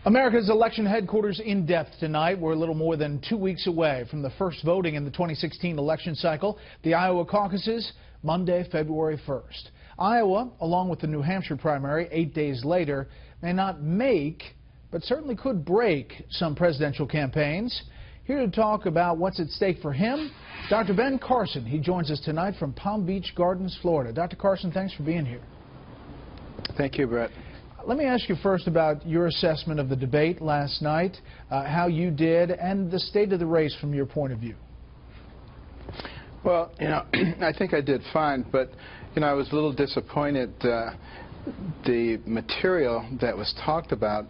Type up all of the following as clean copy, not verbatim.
America's election headquarters in depth tonight. We're a little more than 2 weeks away from the first voting in the 2016 election cycle. The Iowa caucuses, Monday, February 1st. Iowa, along with the New Hampshire primary 8 days later, may not make, but certainly could break some presidential campaigns. Here to talk about what's at stake for him, Dr. Ben Carson. He joins us tonight from Palm Beach Gardens, Florida. Dr. Carson, thanks for being here. Thank you, Brett. Let me ask you first about your assessment of the debate last night, how you did, and the state of the race from your point of view. Well, I think I did fine, but, I was a little disappointed. The material that was talked about,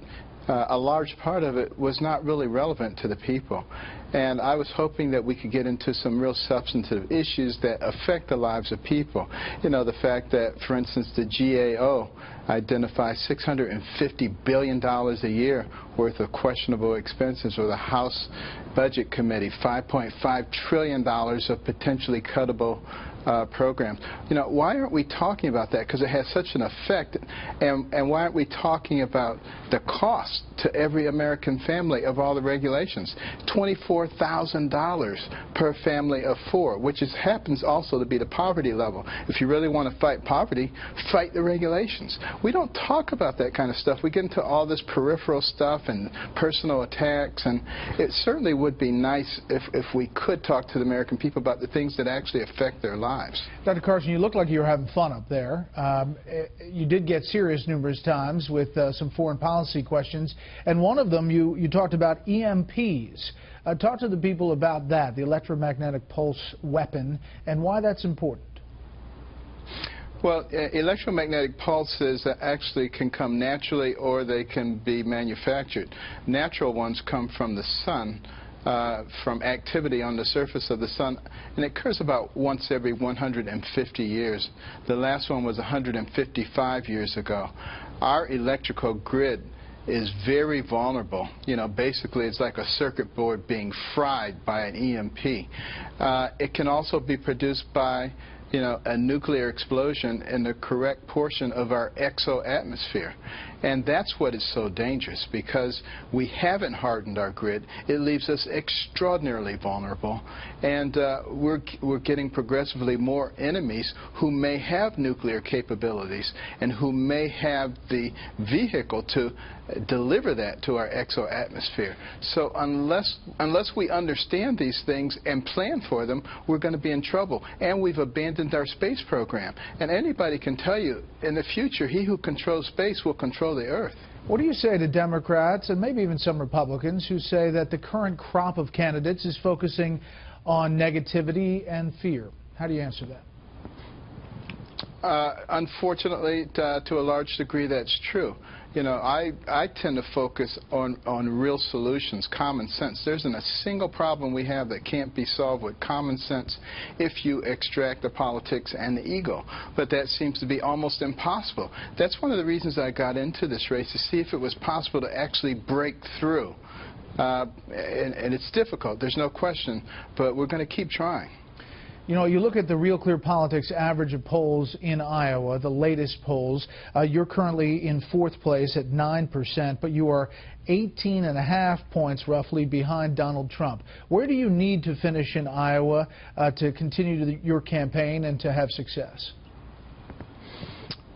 a large part of it was not really relevant to the people. And I was hoping that we could get into some real substantive issues that affect the lives of people. The fact that, for instance, the GAO identifies $650 billion a year worth of questionable expenses, or the House Budget Committee, $5.5 trillion of potentially cuttable programs. Why aren't we talking about that? Because it has such an effect. And why aren't we talking about the cost to every American family of all the regulations? $24,000 per family of four, which happens also to be the poverty level. If you really want to fight poverty, fight the regulations. We don't talk about that kind of stuff. We get into all this peripheral stuff and personal attacks, and it certainly would be nice if we could talk to the American people about the things that actually affect their lives. Dr. Carson, you look like you were having fun up there. You did get serious numerous times with some foreign policy questions, and one of them you talked about EMPs. Talk to the people about that, the electromagnetic pulse weapon, and why that's important. Well, electromagnetic pulses actually can come naturally, or they can be manufactured. Natural ones come from the sun, from activity on the surface of the sun, and it occurs about once every 150 years. The last one was 155 years ago. Our electrical grid is very vulnerable. Basically it's like a circuit board being fried by an EMP. It can also be produced by a nuclear explosion in the correct portion of our exo-atmosphere. And that's what is so dangerous, because we haven't hardened our grid. It leaves us extraordinarily vulnerable, and we're getting progressively more enemies who may have nuclear capabilities and who may have the vehicle to deliver that to our exo-atmosphere. So unless we understand these things and plan for them, we're going to be in trouble. And we've abandoned our space program. And anybody can tell you, in the future, he who controls space will control the Earth. What do you say to Democrats and maybe even some Republicans who say that the current crop of candidates is focusing on negativity and fear? How do you answer that? Unfortunately, to a large degree, that's true. I tend to focus on real solutions, common sense. There isn't a single problem we have that can't be solved with common sense if you extract the politics and the ego. But that seems to be almost impossible. That's one of the reasons I got into this race, to see if it was possible to actually break through. And it's difficult, there's no question, but we're going to keep trying. You look at the Real Clear Politics average of polls in Iowa, the latest polls. You're currently in fourth place at 9%, but you are 18.5 points roughly behind Donald Trump. Where do you need to finish in Iowa to continue your campaign and to have success?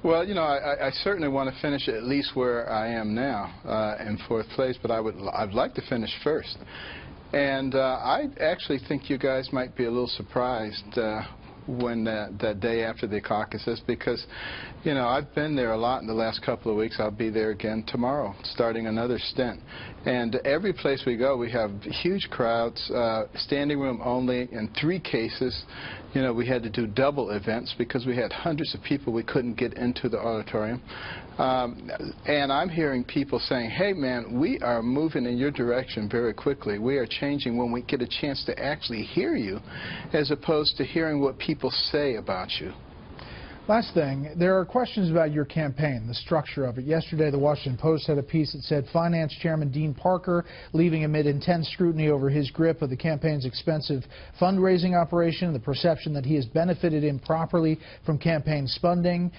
Well, I certainly want to finish at least where I am now, in fourth place, but I'd like to finish first. And I actually think you guys might be a little surprised when that day after the caucuses, because I've been there a lot in the last couple of weeks. I'll be there again tomorrow, starting another stint. And every place we go, we have huge crowds, standing room only. In 3 cases, we had to do double events because we had hundreds of people we couldn't get into the auditorium. And I'm hearing people saying, hey man, we are moving in your direction very quickly. We are changing when we get a chance to actually hear you, as opposed to hearing what people say about you. Last thing, there are questions about your campaign, the structure of it. Yesterday, the Washington Post had a piece that said Finance Chairman Dean Parker leaving amid intense scrutiny over his grip of the campaign's expensive fundraising operation, the perception that he has benefited improperly from campaign spending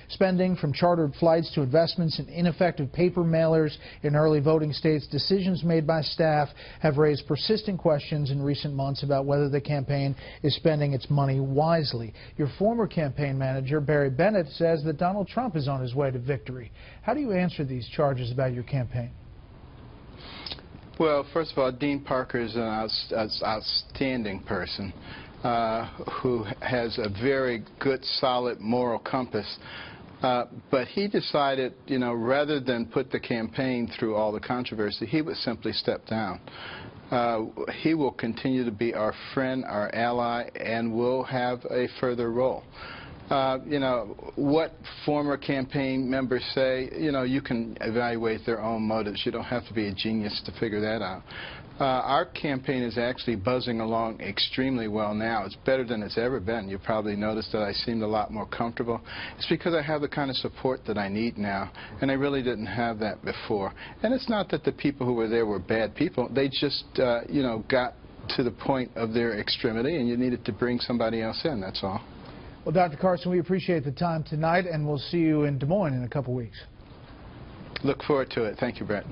from chartered flights to investments in ineffective paper mailers in early voting states. Decisions made by staff have raised persistent questions in recent months about whether the campaign is spending its money wisely. Your former campaign manager, Bret Baier, says that Donald Trump is on his way to victory. How do you answer these charges about your campaign? Well, first of all, Dean Parker is an outstanding person who has a very good, solid moral compass. But he decided, rather than put the campaign through all the controversy, he would simply step down. He will continue to be our friend, our ally, and will have a further role. What former campaign members say, you can evaluate their own motives. You don't have to be a genius to figure that out. Our campaign is actually buzzing along extremely well now. It's better than it's ever been. You probably noticed that I seemed a lot more comfortable. It's because I have the kind of support that I need now, and I really didn't have that before. And it's not that the people who were there were bad people. They just, got to the point of their extremity, and you needed to bring somebody else in, that's all. Well, Dr. Carson, we appreciate the time tonight, and we'll see you in Des Moines in a couple weeks. Look forward to it. Thank you, Brett.